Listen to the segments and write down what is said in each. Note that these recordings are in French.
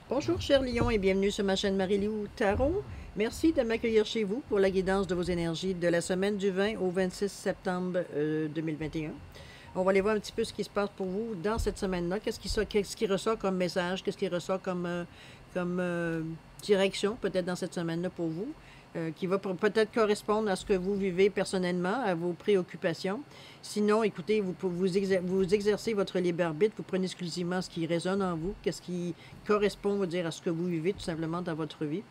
Bonjour chers lions et bienvenue sur ma chaîne Marie-Lou Tarot. Merci de m'accueillir chez vous pour la guidance de vos énergies de la semaine du 20 au 26 septembre 2021. On va aller voir un petit peu ce qui se passe pour vous dans cette semaine-là. Qu'est-ce qui ressort comme message, qu'est-ce qui ressort comme direction peut-être dans cette semaine-là pour vous, qui va peut-être correspondre à ce que vous vivez personnellement, à vos préoccupations. Sinon, écoutez, vous exercez votre libre arbitre, vous prenez exclusivement ce qui résonne en vous, qu'est-ce qui correspond, veut dire, à ce que vous vivez tout simplement dans votre vie.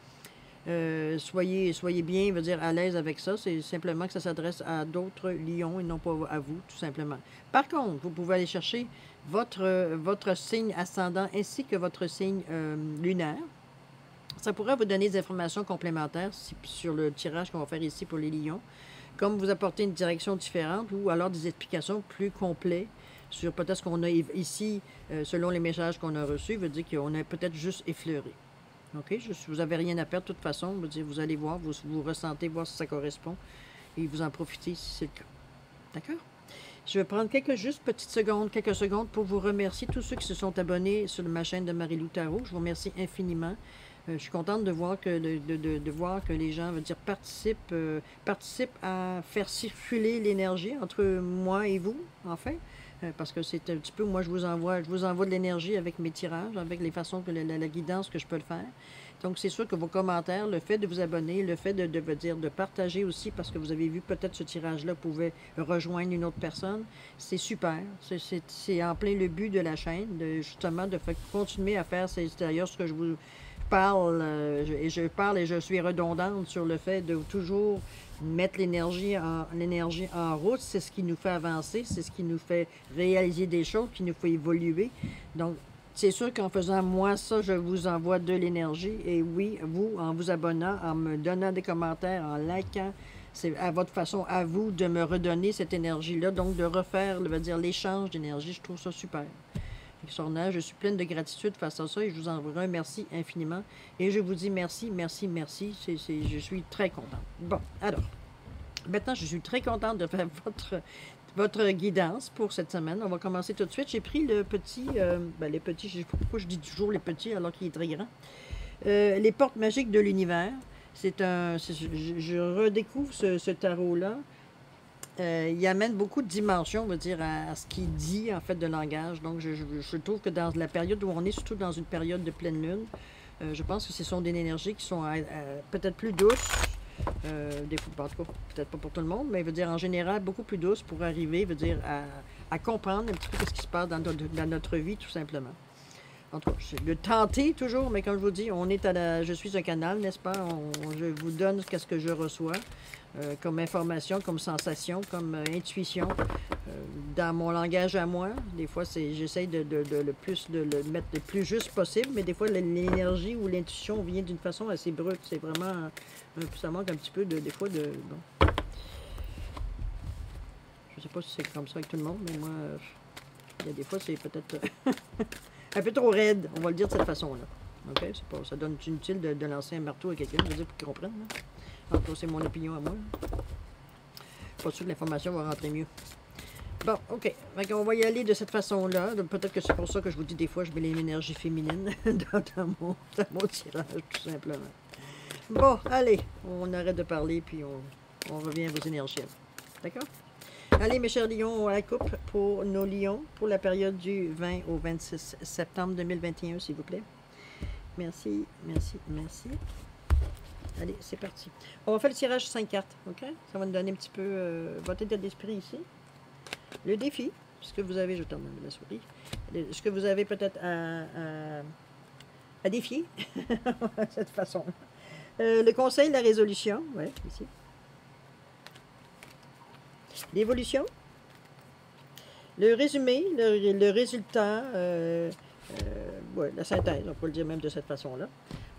Soyez bien, veut dire, à l'aise avec ça. C'est simplement que ça s'adresse à d'autres lions et non pas à vous, tout simplement. Par contre, vous pouvez aller chercher votre signe ascendant ainsi que votre signe lunaire. Ça pourrait vous donner des informations complémentaires sur le tirage qu'on va faire ici pour les lions, comme vous apporter une direction différente ou alors des explications plus complètes sur peut-être ce qu'on a ici, selon les messages qu'on a reçus, veut dire qu'on a peut-être juste effleuré. OK? Vous n'avez rien à perdre de toute façon. Vous allez voir, vous ressentez, voir si ça correspond et vous en profitez si c'est le cas. D'accord? Je vais prendre quelques secondes pour vous remercier tous ceux qui se sont abonnés sur ma chaîne de Marie-Lou Tarot. Je vous remercie infiniment. Je suis contente de voir que, voir que les gens participent à faire circuler l'énergie entre moi et vous, en fait. Parce que c'est un petit peu, moi je vous envoie de l'énergie avec mes tirages, avec les façons que la guidance que je peux le faire. Donc c'est sûr que vos commentaires, le fait de vous abonner, le fait de partager aussi, parce que vous avez vu peut-être ce tirage-là pouvait rejoindre une autre personne, c'est super. C'est en plein le but de la chaîne, justement de continuer à faire, c'est d'ailleurs ce que je vous parle, et je suis redondante sur le fait de toujours mettre l'énergie en route. C'est ce qui nous fait avancer, c'est ce qui nous fait réaliser des choses, qui nous fait évoluer. Donc, c'est sûr qu'en faisant moi ça, je vous envoie de l'énergie. Et oui, vous, en vous abonnant, en me donnant des commentaires, en likant, c'est à votre façon, à vous, de me redonner cette énergie-là. Donc, de refaire, l'échange d'énergie. Je trouve ça super. Je suis pleine de gratitude face à ça et je vous en remercie infiniment. Et je vous dis merci, merci, merci. Je suis très contente. Bon, alors, maintenant, je suis très contente de faire votre guidance pour cette semaine. On va commencer tout de suite. J'ai pris le petit, les petits, je ne sais pas pourquoi je dis toujours les petits alors qu'il est très grand. Les portes magiques de l'univers. Je redécouvre ce tarot-là. Il amène beaucoup de dimensions, on va dire, à ce qu'il dit, en fait, de langage. Donc, je trouve que dans la période où on est, surtout dans une période de pleine lune, je pense que ce sont des énergies qui sont peut-être plus douces. Des fois, en tout cas, peut-être pas pour tout le monde, mais veut dire en général beaucoup plus douces pour arriver, veut dire, à comprendre un petit peu ce qui se passe dans notre vie, tout simplement. En tout cas, je le tenter toujours, mais comme je vous dis, je suis un canal, n'est-ce pas? Je vous donne ce que je reçois comme information, comme sensation, comme intuition, dans mon langage à moi. Des fois, j'essaye de le mettre le plus juste possible, mais des fois, l'énergie ou l'intuition vient d'une façon assez brute. C'est vraiment, ça manque un petit peu des fois de... Bon. Je sais pas si c'est comme ça avec tout le monde, mais moi, il y a des fois, c'est peut-être... un peu trop raide, on va le dire de cette façon-là. OK? Ça donne inutile de lancer un marteau à quelqu'un, je veux dire, pour qu'il comprenne. En tout cas, c'est mon opinion à moi. Pas sûr que l'information va rentrer mieux. Bon, OK. On va y aller de cette façon-là. Peut-être que c'est pour ça que je vous dis des fois, je mets l'énergie féminine dans mon tirage, tout simplement. Bon, allez, on arrête de parler, puis on revient à vos énergies. D'accord? Allez, mes chers lions, on la coupe pour nos lions pour la période du 20 au 26 septembre 2021, s'il vous plaît. Merci, merci, merci. Allez, c'est parti. On va faire le tirage 5 cartes, OK? Ça va nous donner un petit peu votre état d'esprit ici. Le défi, ce que vous avez, je tourne la souris, ce que vous avez peut-être à défier, de cette façon. Le conseil, la résolution, ouais, ici. L'évolution, le résumé, le résultat, ouais, la synthèse, on peut le dire même de cette façon-là.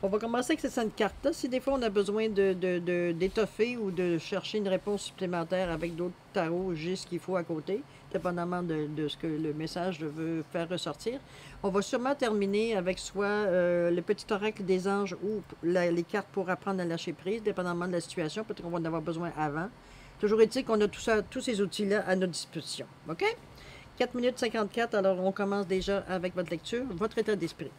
On va commencer avec cette 5 cartes-là. Si des fois on a besoin d'étoffer ou de chercher une réponse supplémentaire avec d'autres tarots, j'ai ce qu'il faut à côté, dépendamment de ce que le message veut faire ressortir. On va sûrement terminer avec soit le petit oracle des anges ou les cartes pour apprendre à lâcher prise, dépendamment de la situation. Peut-être qu'on va en avoir besoin avant. Toujours est-il qu'on a tous ces outils-là à notre disposition. OK? 4 minutes 54, alors on commence déjà avec votre lecture, votre état d'esprit.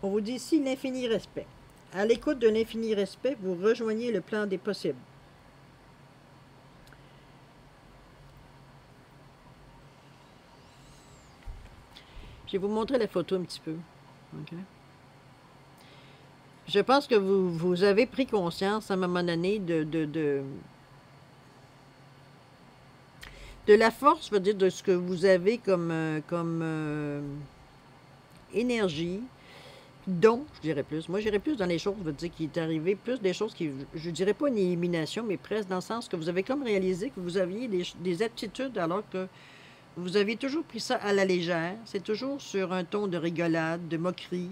On vous dit ici l'infini respect. À l'écoute de l'infini respect, vous rejoignez le plan des possibles. Je vais vous montrer la photo un petit peu. Okay. Je pense que vous avez pris conscience à un moment donné de la force, je veux dire, de ce que vous avez comme énergie, donc, je dirais plus. Moi, j'irais plus dans les choses, je veux dire, qui est arrivé, plus des choses qui, je dirais pas une élimination, mais presque dans le sens que vous avez comme réalisé que vous aviez des aptitudes alors que vous aviez toujours pris ça à la légère. C'est toujours sur un ton de rigolade, de moquerie.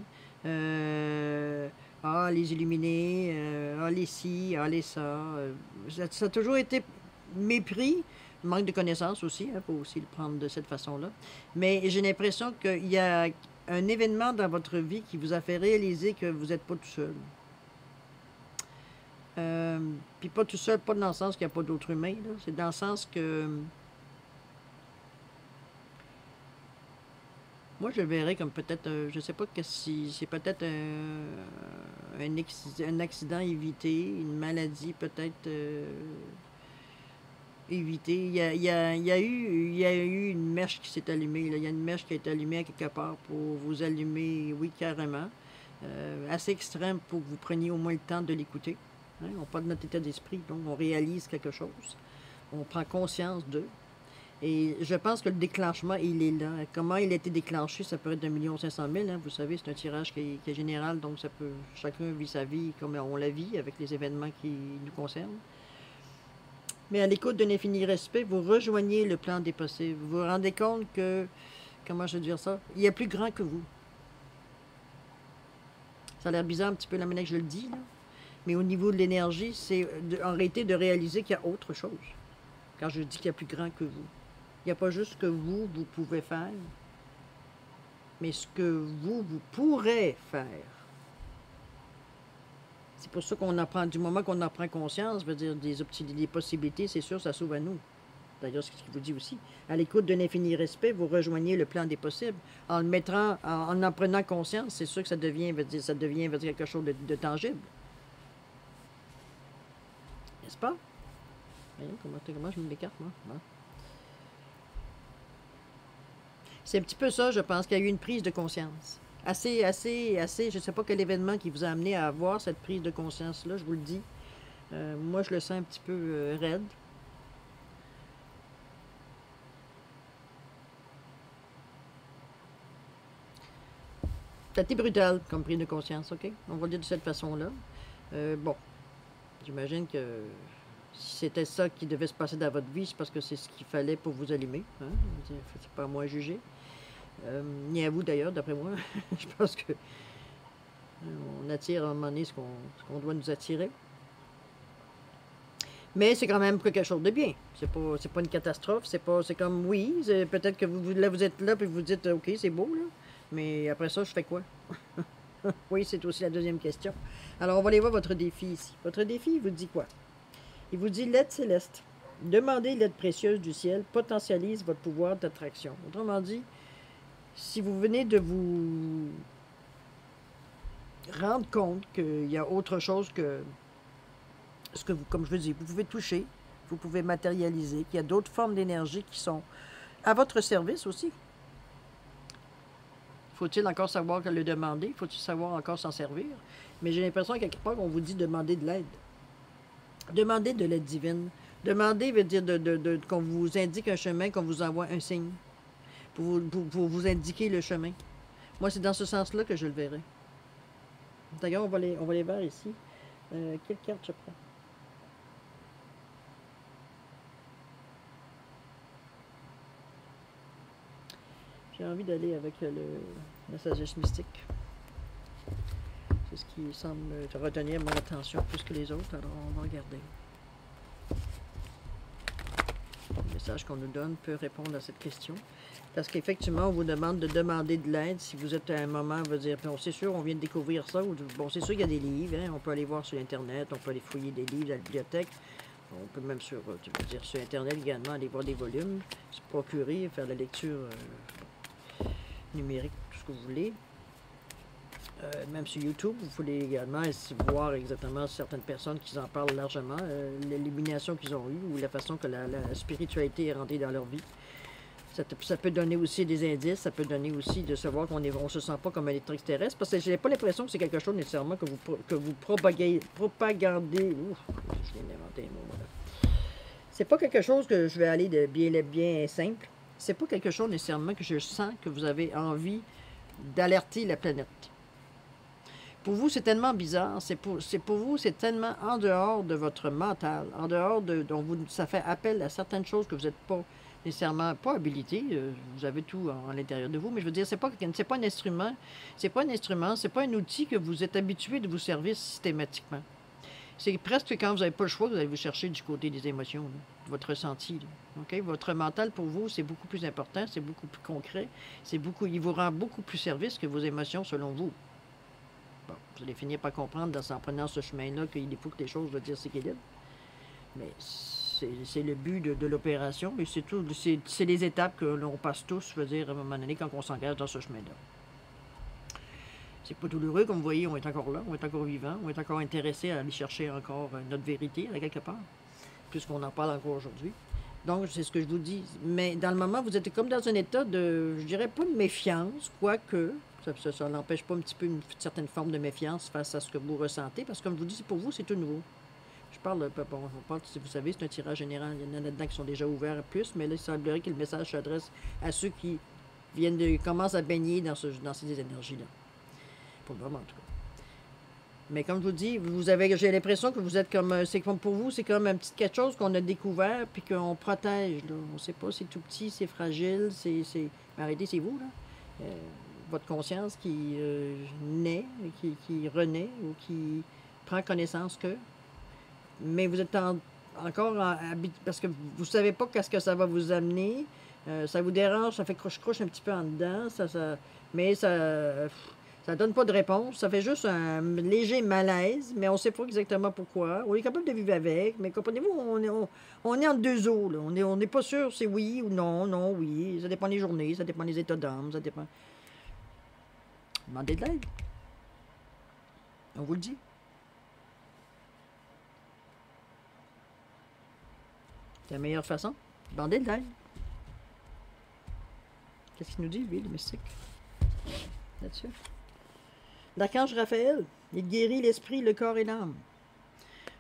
Ah, les illuminés, ah, les ci, ah, les ça. Ça a toujours été mépris, manque de connaissances aussi, il faut aussi le prendre de cette façon-là. Mais j'ai l'impression qu'il y a un événement dans votre vie qui vous a fait réaliser que vous n'êtes pas tout seul. Puis pas tout seul, pas dans le sens qu'il n'y a pas d'autres humains, c'est dans le sens que... Moi, je le verrais comme peut-être, je sais pas si c'est peut-être un accident évité, une maladie peut-être évitée. Il y a eu une mèche qui s'est allumée. Là. Il y a une mèche qui a été allumée à quelque part pour vous allumer, oui, carrément. Assez extrême pour que vous preniez au moins le temps de l'écouter. Hein? On parle de notre état d'esprit, donc on réalise quelque chose. On prend conscience d'eux. Et je pense que le déclenchement, il est là. Comment il a été déclenché, ça peut être d'1,5 million, hein. Vous savez, c'est un tirage qui est général, donc ça peut, chacun vit sa vie comme on la vit, avec les événements qui nous concernent. Mais à l'écoute d'un infini respect, vous rejoignez le plan des possibles. Vous vous rendez compte que, comment je veux dire ça, il y a plus grand que vous. Ça a l'air bizarre un petit peu la manière que je le dis, là. Mais au niveau de l'énergie, c'est en réalité de réaliser qu'il y a autre chose. Quand je dis qu'il y a plus grand que vous. Il n'y a pas juste ce que vous pouvez faire, mais ce que vous pourrez faire. C'est pour ça qu'on apprend, du moment qu'on en prend conscience, veut dire des possibilités, c'est sûr, ça s'ouvre à nous. D'ailleurs, c'est ce qu'il vous dit aussi. À l'écoute d'un infini respect, vous rejoignez le plan des possibles. En le mettant, en prenant conscience, c'est sûr que ça devient, veut dire, quelque chose de tangible. N'est-ce pas? Voyons, comment je me l'écarte, moi? Hein? C'est un petit peu ça, je pense, qu'il y a eu une prise de conscience. Assez, je ne sais pas quel événement qui vous a amené à avoir cette prise de conscience-là, je vous le dis. Moi, je le sens un petit peu raide. Ça a été brutal comme prise de conscience, OK? On va le dire de cette façon-là. Bon, j'imagine que si c'était ça qui devait se passer dans votre vie, c'est parce que c'est ce qu'il fallait pour vous allumer. Hein? C'est pas à moi à juger. Ni à vous d'ailleurs, d'après moi. Je pense que on attire à un moment donné ce qu'on doit nous attirer. Mais c'est quand même quelque chose de bien. C'est pas une catastrophe. C'est comme, oui, peut-être que là, vous êtes là, puis vous dites, OK, c'est beau, là. Mais après ça, je fais quoi? Oui, c'est aussi la deuxième question. Alors, on va aller voir votre défi ici. Votre défi, il vous dit quoi? Il vous dit l'aide céleste. Demandez l'aide précieuse du ciel, potentialise votre pouvoir d'attraction. Autrement dit, si vous venez de vous rendre compte qu'il y a autre chose que ce que vous, comme je veux dire, vous pouvez toucher, vous pouvez matérialiser, qu'il y a d'autres formes d'énergie qui sont à votre service aussi. Faut-il encore savoir le demander? Faut-il savoir encore s'en servir? Mais j'ai l'impression qu'à quelque part, on vous dit demander de l'aide. Demandez de l'aide divine. Demander veut dire qu'on vous indique un chemin, qu'on vous envoie un signe pour vous indiquer le chemin. Moi, c'est dans ce sens-là que je le verrai. D'ailleurs, on va les voir ici. Quelle carte je prends? J'ai envie d'aller avec la sagesse mystique. C'est ce qui semble retenir mon attention plus que les autres, alors on va regarder. Le message qu'on nous donne peut répondre à cette question. Parce qu'effectivement, on vous demande de demander de l'aide si vous êtes à un moment, on va dire, bon, c'est sûr, on vient de découvrir ça. Ou, bon, c'est sûr, il y a des livres, hein, on peut aller voir sur Internet, on peut aller fouiller des livres à la bibliothèque. On peut même sur Internet également aller voir des volumes, se procurer, faire la lecture numérique, tout ce que vous voulez. Même sur YouTube, vous pouvez également voir exactement certaines personnes qui en parlent largement, l'élimination qu'ils ont eue ou la façon que la spiritualité est rentrée dans leur vie. Ça peut donner aussi des indices, ça peut donner aussi de savoir qu'on ne se sent pas comme un extraterrestre, parce que je n'ai pas l'impression que c'est quelque chose nécessairement que vous propagandez. Ouf, je viens d'inventer un mot, voilà. C'est pas quelque chose que je vais aller de bien simple. C'est pas quelque chose nécessairement que je sens que vous avez envie d'alerter la planète. Pour vous, c'est tellement bizarre. Pour vous, c'est tellement en dehors de votre mental, en dehors ça fait appel à certaines choses que vous n'êtes pas nécessairement pas habilité. Vous avez tout à l'intérieur de vous, mais je veux dire, c'est pas un instrument, c'est pas un outil que vous êtes habitué de vous servir systématiquement. C'est presque quand vous n'avez pas le choix que vous allez vous chercher du côté des émotions, là, de votre ressenti. Okay? Votre mental, pour vous, c'est beaucoup plus important, c'est beaucoup plus concret, il vous rend beaucoup plus service que vos émotions, selon vous. Bon, vous allez finir par comprendre, en prenant ce chemin-là, qu'il faut que les choses veulent dire s'équilibrent. Mais c'est le but de l'opération, mais c'est tout. C'est les étapes que l'on passe tous, je veux dire, à un moment donné, quand on s'engage dans ce chemin-là. C'est pas douloureux, comme vous voyez, on est encore là, on est encore vivant, on est encore intéressé à aller chercher encore notre vérité, à quelque part, puisqu'on en parle encore aujourd'hui. Donc, c'est ce que je vous dis. Mais dans le moment, vous êtes comme dans un état de, je dirais pas de méfiance, quoique, ça n'empêche pas un petit peu une certaine forme de méfiance face à ce que vous ressentez, parce que comme je vous dis, pour vous, c'est tout nouveau. Je parle, si vous savez, c'est un tirage général. Il y en a là-dedans qui sont déjà ouverts à plus, mais là, il semblerait que le message s'adresse à ceux qui commencent à baigner dans ces énergies-là. Pour le moment, en tout cas. Mais comme je vous dis, j'ai l'impression que vous êtes comme pour vous, c'est comme un petit quelque chose qu'on a découvert puis qu'on protège. Là. On ne sait pas, c'est tout petit, c'est fragile, mais arrêtez, c'est vous, là. Votre conscience qui naît, qui renaît ou qui prend connaissance que. Mais vous êtes encore parce que vous ne savez pas qu'est-ce que ça va vous amener. Ça vous dérange, ça fait croche-croche un petit peu en dedans, mais ça donne pas de réponse. Ça fait juste un léger malaise, mais on ne sait pas exactement pourquoi. On est capable de vivre avec, mais comprenez-vous, on est entre deux eaux. Là. On n'est pas sûr c'est oui ou non, non, oui. Ça dépend des journées, ça dépend des états d'âme, ça dépend. Demandez de l'aide. On vous le dit. C'est la meilleure façon. Demandez de l'aide. Qu'est-ce qu'il nous dit, lui, le mystique? Là-dessus. L'archange Raphaël, il guérit l'esprit, le corps et l'âme.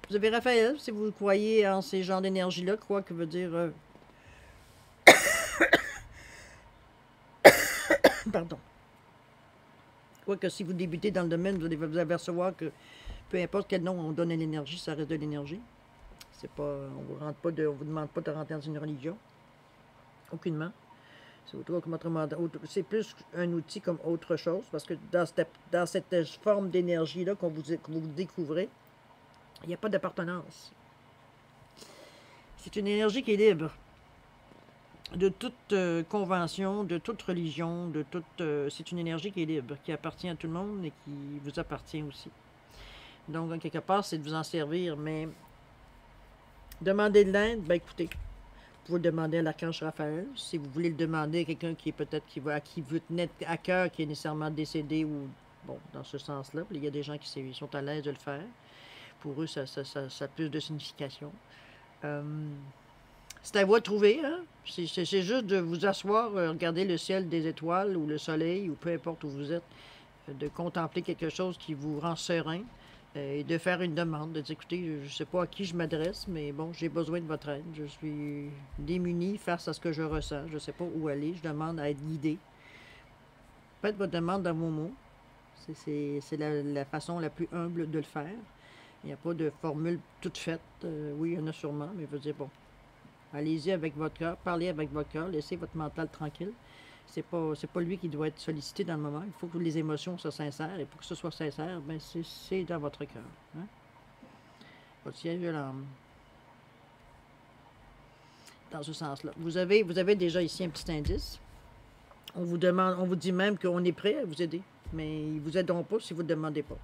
Vous avez Raphaël, si vous croyez en ces genres d'énergie-là, quoi que veut dire... Pardon. Quoi que si vous débutez dans le domaine, vous allez recevoir que peu importe quel nom on donne à l'énergie, ça reste de l'énergie. C'est pas, on vous demande pas de rentrer dans une religion. Aucunement. C'est plus un outil comme autre chose, parce que dans cette forme d'énergie-là que vous découvrez, il n'y a pas d'appartenance. C'est une énergie qui est libre de toute convention, de toute religion, c'est une énergie qui est libre, qui appartient à tout le monde et qui vous appartient aussi. Donc, quelque part, c'est de vous en servir, mais demander de l'aide, ben écoutez, vous pouvez le demander à l'archange Raphaël. Si vous voulez le demander à quelqu'un qui est peut-être à qui vous tenez à cœur, qui est nécessairement décédé ou bon, dans ce sens-là, il y a des gens qui sont à l'aise de le faire. Pour eux, ça a plus de signification. C'est à vous de trouver, hein? C'est juste de vous asseoir, regarder le ciel des étoiles ou le soleil ou peu importe où vous êtes, de contempler quelque chose qui vous rend serein. Et de faire une demande, de dire, écoutez, je ne sais pas à qui je m'adresse, mais bon, j'ai besoin de votre aide. Je suis démuni face à ce que je ressens. Je ne sais pas où aller. Je demande à être guidé. Faites votre demande dans vos mots. C'est la façon la plus humble de le faire. Il n'y a pas de formule toute faite. Oui, il y en a sûrement, mais je veux dire, bon, allez-y avec votre cœur, parlez avec votre cœur, laissez votre mental tranquille. C'est pas lui qui doit être sollicité dans le moment. Il faut que les émotions soient sincères. Et pour que ce soit sincère, ben c'est dans votre cœur. Hein? Votre siège de l'âme. Dans ce sens-là. Vous avez déjà ici un petit indice. On vous dit même qu'on est prêt à vous aider. Mais ils ne vous aideront pas si vous ne demandez pas.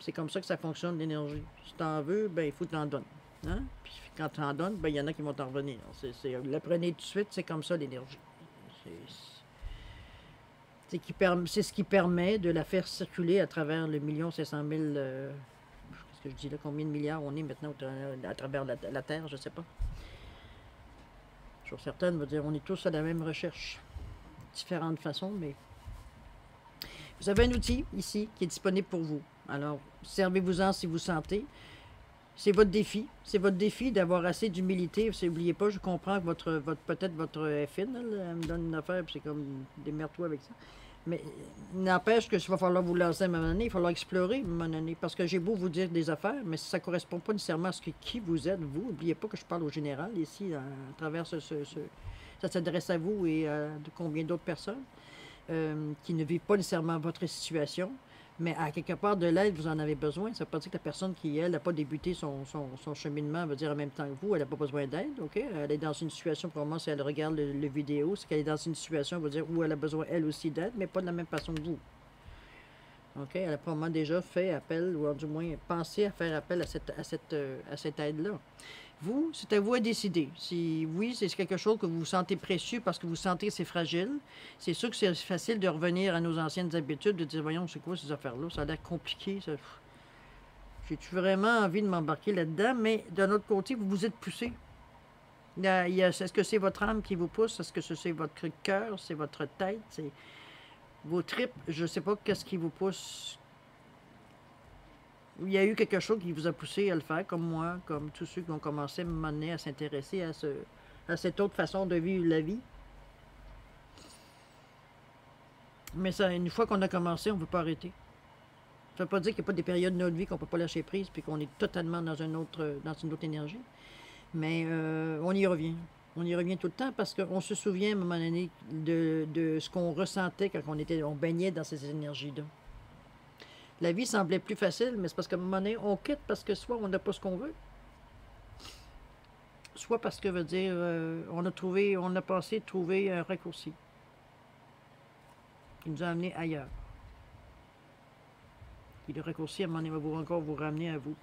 C'est comme ça que ça fonctionne, l'énergie. Si tu en veux, ben il faut que tu en donnes. Hein? Puis quand tu en donnes, ben il y en a qui vont t'en revenir. Le prenez tout de suite, c'est comme ça l'énergie. C'est ce qui permet de la faire circuler à travers le 1 500 000, qu'est-ce que je dis là, combien de milliards on est maintenant à travers la Terre, je ne sais pas. Je suis certaine, va dire, on est tous à la même recherche. Différentes façons, mais vous avez un outil ici qui est disponible pour vous. Alors, servez-vous-en si vous sentez. C'est votre défi. C'est votre défi d'avoir assez d'humilité. N'oubliez pas, je comprends que peut-être votre fine, elle me donne une affaire, puis c'est comme démerde-toi avec ça. Mais n'empêche que s'il va falloir vous lancer à un moment donné, il va falloir explorer à un moment donné. Parce que j'ai beau vous dire des affaires, mais ça ne correspond pas nécessairement à qui vous êtes, vous. N'oubliez pas que je parle au général ici, à travers ça s'adresse à vous et à combien d'autres personnes qui ne vivent pas nécessairement votre situation. Mais à quelque part de l'aide, vous en avez besoin. Ça ne veut pas dire que la personne qui, elle, n'a pas débuté son cheminement, veut dire en même temps que vous, elle n'a pas besoin d'aide, OK? Elle est dans une situation, probablement, si elle regarde le vidéo, c'est qu'elle est dans une situation, veut dire, où elle a besoin, elle aussi, d'aide, mais pas de la même façon que vous. OK? Elle a probablement déjà fait appel, ou du moins pensé à faire appel à cette aide-là. Vous, c'est à vous à décider. Si oui, c'est quelque chose que vous sentez précieux parce que vous sentez que c'est fragile, c'est sûr que c'est facile de revenir à nos anciennes habitudes, de dire, voyons, c'est quoi ces affaires-là? Ça a l'air compliqué. J'ai-tu vraiment envie de m'embarquer là-dedans? Mais d'un autre côté, vous vous êtes poussé. Est-ce que c'est votre âme qui vous pousse? Est-ce que c'est votre cœur? C'est votre tête? C'est vos tripes? Je ne sais pas qu'est-ce qui vous pousse. Il y a eu quelque chose qui vous a poussé à le faire, comme moi, comme tous ceux qui ont commencé à m'amener à s'intéresser à cette autre façon de vivre la vie. Mais ça, une fois qu'on a commencé, on ne peut pas arrêter. Ça ne veut pas dire qu'il n'y a pas des périodes de notre vie qu'on ne peut pas lâcher prise puis qu'on est totalement dans une autre énergie. Mais on y revient. On y revient tout le temps parce qu'on se souvient à un moment donné de ce qu'on ressentait quand on baignait dans ces énergies-là. La vie semblait plus facile, mais c'est parce qu'à un moment donné, on quitte parce que soit on n'a pas ce qu'on veut, soit parce que, veut dire, on a pensé trouver un raccourci qui nous a amenés ailleurs. Et le raccourci, à un moment donné, va encore vous ramener à vous.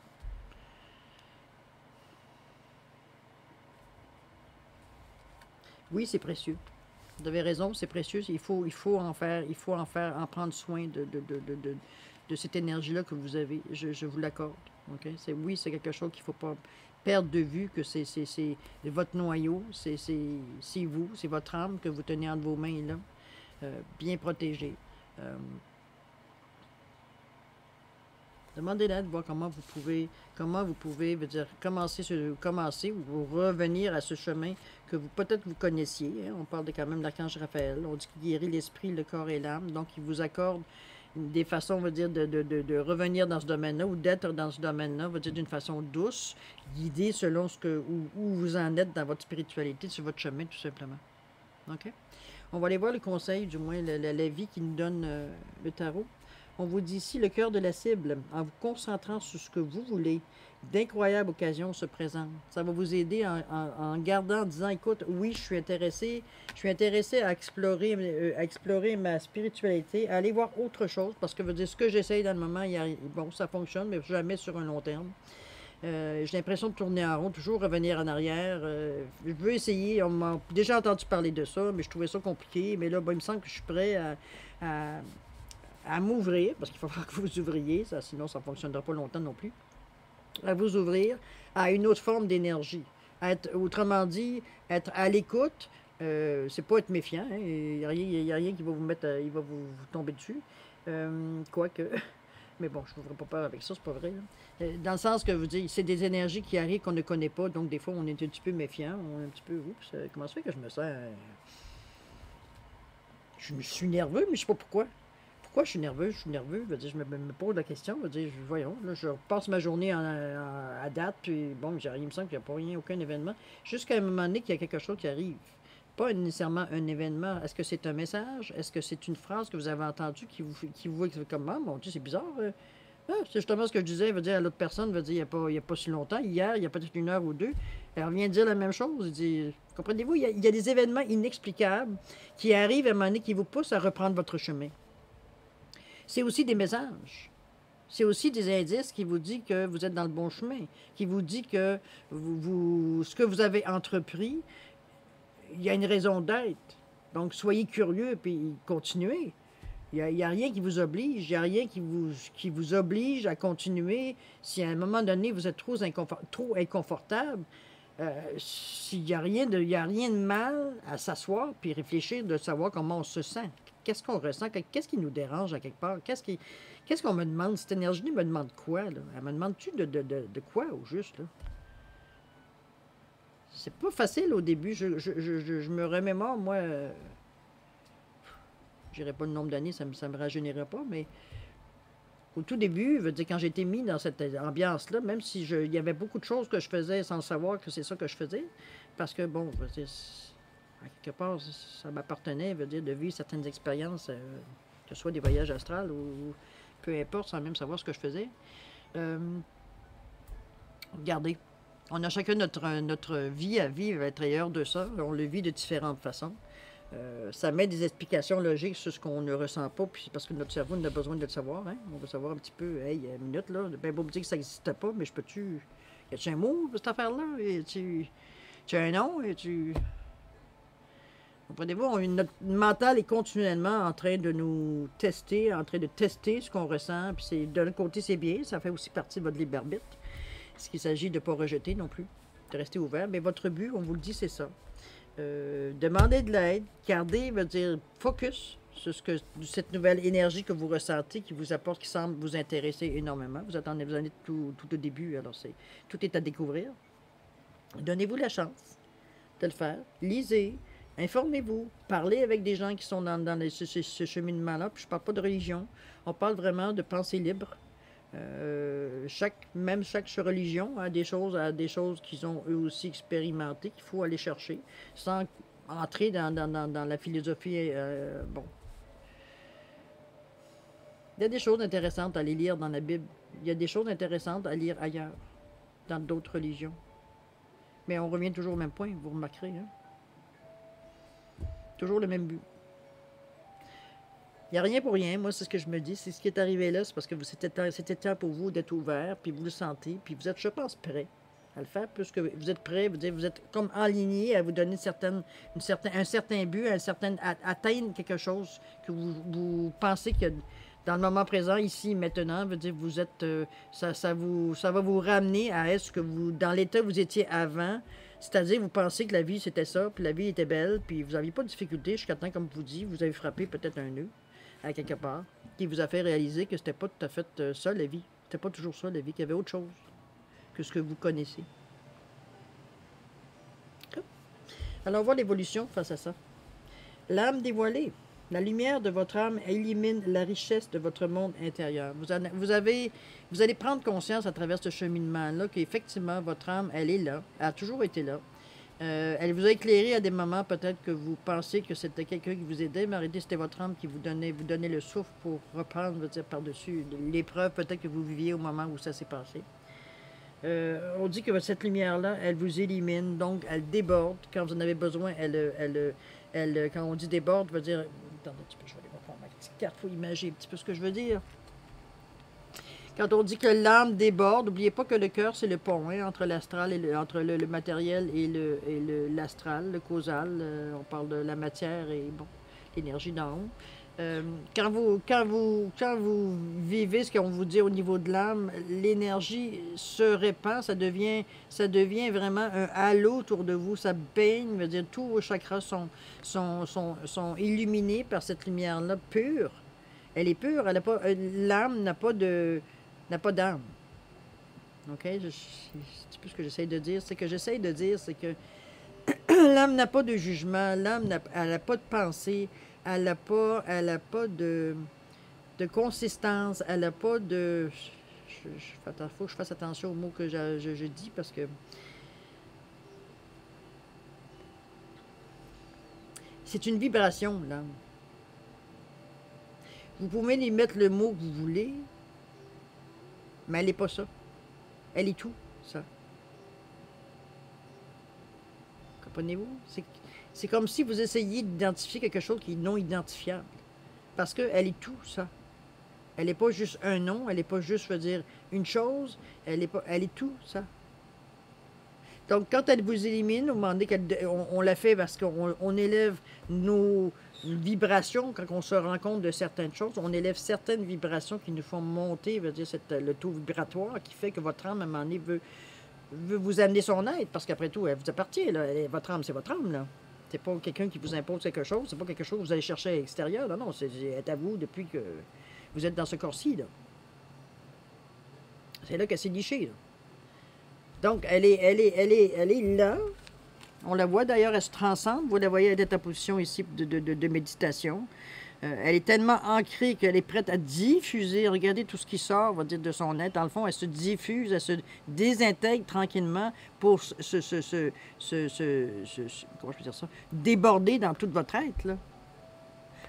Oui, c'est précieux. Vous avez raison, c'est précieux. Il faut en prendre soin de cette énergie-là que vous avez. Je vous l'accorde. Okay? Oui, c'est quelque chose qu'il ne faut pas perdre de vue, que c'est votre noyau, c'est vous, c'est votre âme que vous tenez entre vos mains là, bien protégée. Demandez-la de voir comment vous pouvez veut dire, commencer ou revenir à ce chemin que peut-être vous connaissiez. Hein? On parle quand même de l'archange Raphaël. On dit qu'il guérit l'esprit, le corps et l'âme. Donc, il vous accorde des façons, on va dire, de revenir dans ce domaine-là ou d'être dans ce domaine-là, on va dire d'une façon douce, guidée selon où vous en êtes dans votre spiritualité, sur votre chemin, tout simplement. OK? On va aller voir le conseil, du moins la vie qui nous donne le tarot. On vous dit ici le cœur de la cible, en vous concentrant sur ce que vous voulez. D'incroyables occasions se présentent. Ça va vous aider en gardant, en disant, écoute, oui, je suis intéressé à explorer ma spiritualité, à aller voir autre chose, parce que veut dire, ce que j'essaye dans le moment, bon, ça fonctionne, mais jamais sur un long terme. J'ai l'impression de tourner en rond, toujours revenir en arrière. Je veux essayer, on m'a déjà entendu parler de ça, mais je trouvais ça compliqué. Mais là, ben, il me semble que je suis prêt à m'ouvrir, parce qu'il faut falloir que vous ouvriez, ça, sinon ça ne fonctionnera pas longtemps non plus, à vous ouvrir à une autre forme d'énergie. Autrement dit, être à l'écoute, c'est pas être méfiant, hein, il n'y a rien qui va vous mettre, il va vous tomber dessus, quoique, mais bon, je ne vous ferai pas peur avec ça, c'est pas vrai. Dans le sens que vous dites, c'est des énergies qui arrivent qu'on ne connaît pas, donc des fois on est un petit peu méfiant, on est un petit peu, oups, comment ça fait que je me sens, je suis nerveux, mais je ne sais pas pourquoi. Pourquoi je suis nerveux? Je suis nerveux. Je me pose la question. Voyons, là, je passe ma journée à date, puis bon, il me semble qu'il n'y a pas rien, aucun événement. Jusqu'à un moment donné qu'il y a quelque chose qui arrive. Pas nécessairement un événement. Est-ce que c'est un message? Est-ce que c'est une phrase que vous avez entendue qui vous comme, ah, mon Dieu, c'est bizarre. C'est justement ce que je disais, veut dire à l'autre personne, veut dire, il n'y a pas si longtemps, hier, il y a peut-être 1 heure ou 2, elle vient de dire la même chose. Il dit, comprenez-vous, il y a des événements inexplicables qui arrivent à un moment donné qui vous poussent à reprendre votre chemin. C'est aussi des messages. C'est aussi des indices qui vous disent que vous êtes dans le bon chemin, qui vous dit que ce que vous avez entrepris, il y a une raison d'être. Donc, soyez curieux, puis continuez. Il y a rien qui vous oblige, il n'y a rien qui vous oblige à continuer. Si à un moment donné, vous êtes trop inconfortable, s'il n'y a il y a rien de mal à s'asseoir puis réfléchir de savoir comment on se sent. Qu'est-ce qu'on ressent? Qu'est-ce qui nous dérange à quelque part? Qu'est-ce qu'on me demande? Cette énergie me demande quoi, là? Elle me demande-tu de quoi, au juste, là? C'est pas facile au début. Je me remémore, moi, je dirais pas le nombre d'années, ça me rajeunirait pas, mais au tout début, je veux dire, quand j'ai été mis dans cette ambiance-là, même si il y avait beaucoup de choses que je faisais sans savoir que c'est ça que je faisais, parce que, bon, je veux dire, à quelque part, ça m'appartenait, je veux dire, de vivre certaines expériences, que ce soit des voyages astrales ou peu importe, sans même savoir ce que je faisais. Euh, Regardez, on a chacun notre vie à vivre à l'intérieur de ça. On le vit de différentes façons. Ça met des explications logiques sur ce qu'on ne ressent pas, puis parce que notre cerveau n'a besoin de le savoir. Hein? On veut savoir un petit peu, hey, une minute, là, ben beau me dire que ça n'existait pas, mais je peux-tu. Y a-tu un mot pour cette affaire-là? Tu as un nom? Comprenez-vous, notre mental est continuellement en train de nous tester, en train de tester ce qu'on ressent, puis d'un côté, c'est bien, ça fait aussi partie de votre libre arbitre. Ce qu'il s'agit de ne pas rejeter non plus, de rester ouvert. Mais votre but, on vous le dit, c'est ça. Demandez de l'aide, gardez, veut dire focus sur cette nouvelle énergie que vous ressentez, qui vous apporte, qui semble vous intéresser énormément. Vous en êtes tout au début, alors tout est à découvrir. Donnez-vous la chance de le faire. Lisez, informez-vous, parlez avec des gens qui sont dans ce cheminement-là. Puis je ne parle pas de religion, on parle vraiment de pensée libre. Chaque religion a des choses qu'ils ont eux aussi expérimentées, qu'il faut aller chercher, sans entrer dans la philosophie. Bon. Il y a des choses intéressantes à aller lire dans la Bible. Il y a des choses intéressantes à lire ailleurs, dans d'autres religions. Mais on revient toujours au même point, vous remarquerez. Hein? Toujours le même but. Il n'y a rien pour rien, moi c'est ce que je me dis. C'est ce qui est arrivé là, c'est parce que c'était temps pour vous d'être ouvert, puis vous le sentez, puis vous êtes, je pense, prêt à le faire, puisque vous êtes prêt, vous êtes comme aligné à vous donner un certain but, atteindre quelque chose que vous pensez que dans le moment présent, ici, maintenant, veut dire vous êtes, ça va vous ramener à ce que dans l'état où vous étiez avant. C'est-à-dire, vous pensez que la vie, c'était ça, puis la vie était belle, puis vous n'aviez pas de difficulté jusqu'à temps, comme vous dites, vous avez frappé peut-être un nœud à quelque part, qui vous a fait réaliser que c'était pas tout à fait ça, la vie. C'était pas toujours ça, la vie, qu'il y avait autre chose que ce que vous connaissez. Alors, on voit l'évolution face à ça. L'âme dévoilée. La lumière de votre âme élimine la richesse de votre monde intérieur. Vous allez prendre conscience à travers ce cheminement-là qu'effectivement, votre âme, elle est là. Elle a toujours été là. Elle vous a éclairé à des moments peut-être que vous pensez que c'était quelqu'un qui vous aidait, mais en réalité, c'était votre âme qui vous donnait le souffle pour reprendre, par-dessus l'épreuve peut-être que vous viviez au moment où ça s'est passé. On dit que cette lumière-là, elle vous élimine, donc elle déborde. Quand vous en avez besoin, quand on dit déborde, veut dire... Attendez un petit peu, je vais aller voir ma petite carte, il faut imaginer un petit peu ce que je veux dire. Quand on dit que l'âme déborde, n'oubliez pas que le cœur, c'est le pont hein, entre l'astral et entre le matériel et l'astral, le causal. On parle de la matière et bon, l'énergie d'en haut. Quand vous vivez ce qu'on vous dit au niveau de l'âme, l'énergie se répand, ça devient vraiment un halo autour de vous, ça baigne, veut dire tous vos chakras sont illuminés par cette lumière-là pure. Elle est pure, l'âme n'a pas d'âme. OK? C'est plus ce que j'essaie de dire. C'est que l'âme n'a pas de jugement, l'âme elle n'a pas de pensée, elle n'a pas de consistance, elle n'a pas de... Il faut que je fasse attention aux mots que je dis parce que c'est une vibration, l'âme. Vous pouvez y mettre le mot que vous voulez, mais elle n'est pas ça. Elle est tout, ça. Comprenez-vous? C'est comme si vous essayiez d'identifier quelque chose qui est non identifiable. Parce qu'elle est tout, ça. Elle n'est pas juste un nom, elle n'est pas juste, je veux dire, une chose, elle est tout, ça. Donc, quand elle vous élimine, au moment donné on la fait parce qu'on élève nos vibrations, quand on se rend compte de certaines choses, on élève certaines vibrations qui nous font monter, veut dire le taux vibratoire qui fait que votre âme, à un moment donné, veut vous amener son aide, parce qu'après tout, elle vous appartient. Là. Votre âme, c'est votre âme. Là. C'est pas quelqu'un qui vous impose quelque chose, c'est pas quelque chose que vous allez chercher à l'extérieur. Non, non, c'est à vous depuis que vous êtes dans ce corps-ci. C'est là qu'elle s'est nichée. Là. Donc, elle est là. On la voit d'ailleurs, elle se transcende. Vous la voyez, elle est en position ici de méditation. Elle est tellement ancrée qu'elle est prête à diffuser. Regardez tout ce qui sort, on va dire, de son être. Dans le fond, elle se diffuse, elle se désintègre tranquillement pour comment je peux dire ça? Déborder dans tout votre être. Là.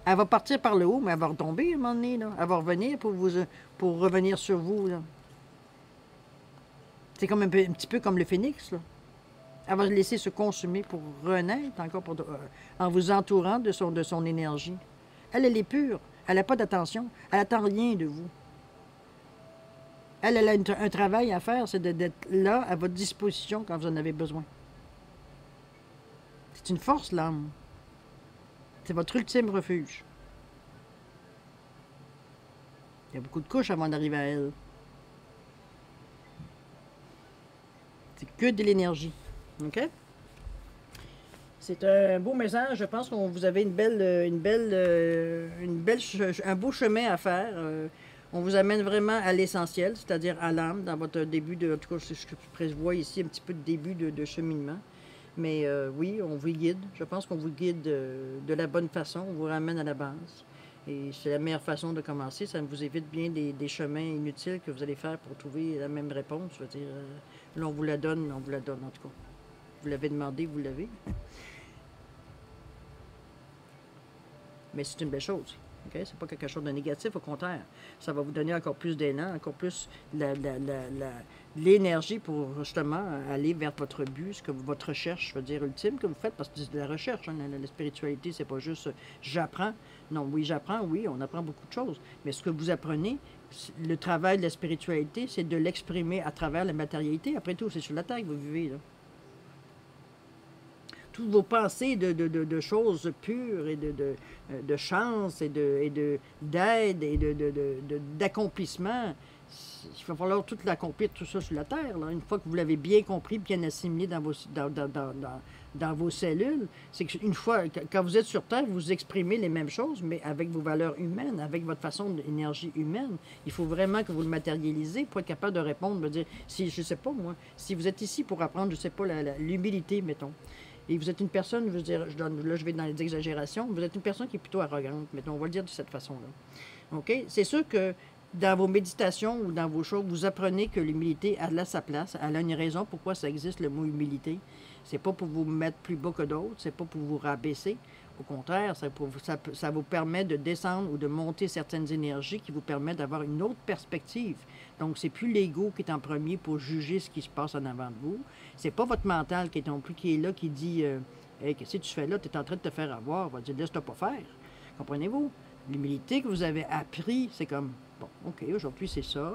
Elle va partir par le haut, mais elle va retomber à un moment donné. Là. Elle va revenir pour revenir sur vous. Là. C'est comme un petit peu comme le phénix. Là. Elle va laisser se consumer pour renaître encore en vous entourant de son énergie. Elle est pure. Elle n'a pas d'attention. Elle n'attend rien de vous. Elle a un travail à faire, c'est d'être là à votre disposition quand vous en avez besoin. C'est une force, l'âme. C'est votre ultime refuge. Il y a beaucoup de couches avant d'arriver à elle. C'est que de l'énergie. OK? C'est un beau message. Je pense que vous avez un beau chemin à faire. On vous amène vraiment à l'essentiel, c'est-à-dire à l'âme, dans votre début de... En tout cas, c'est ce que je prévois ici, un petit peu de début de cheminement. Mais oui, on vous guide. Je pense qu'on vous guide de la bonne façon. On vous ramène à la base. Et c'est la meilleure façon de commencer. Ça vous évite bien des chemins inutiles que vous allez faire pour trouver la même réponse. Je veux dire, là, on vous la donne en tout cas. Vous l'avez demandé, vous l'avez. Mais c'est une belle chose. Okay? C'est pas quelque chose de négatif, au contraire. Ça va vous donner encore plus d'élan, encore plus l'énergie pour justement aller vers votre but, ce que votre recherche, je veux dire, ultime que vous faites, parce que c'est de la recherche. Hein, la spiritualité, c'est pas juste j'apprends. Non, oui, j'apprends, oui, on apprend beaucoup de choses. Mais ce que vous apprenez, le travail de la spiritualité, c'est de l'exprimer à travers la matérialité. Après tout, c'est sur la terre que vous vivez, là. Toutes vos pensées de choses pures et de chance et d'aide et d'accomplissement, il va falloir tout l'accomplir, tout ça sur la Terre. Là. Une fois que vous l'avez bien compris, bien assimilé dans vos cellules, c'est qu'une fois, quand vous êtes sur Terre, vous exprimez les mêmes choses, mais avec vos valeurs humaines, avec votre façon d'énergie humaine. Il faut vraiment que vous le matérialisez pour être capable de répondre, me dire, si, je sais pas moi, si vous êtes ici pour apprendre, je sais pas, l'humilité, mettons, et vous êtes une personne, je veux dire, là je vais dans les exagérations, vous êtes une personne qui est plutôt arrogante, mettons, on va le dire de cette façon-là. OK? C'est sûr que dans vos méditations ou dans vos choses, vous apprenez que l'humilité, elle a sa place, elle a une raison pourquoi ça existe, le mot humilité. C'est pas pour vous mettre plus bas que d'autres, c'est pas pour vous rabaisser. Au contraire, ça vous permet de descendre ou de monter certaines énergies qui vous permettent d'avoir une autre perspective. Donc, c'est plus l'ego qui est en premier pour juger ce qui se passe en avant de vous. C'est pas votre mental qui est non plus qui est là, qui dit hey, qu'est-ce que tu fais là? Tu es en train de te faire avoir. On va dire laisse-toi pas faire. Comprenez-vous? L'humilité que vous avez appris, c'est comme bon, OK, aujourd'hui c'est ça.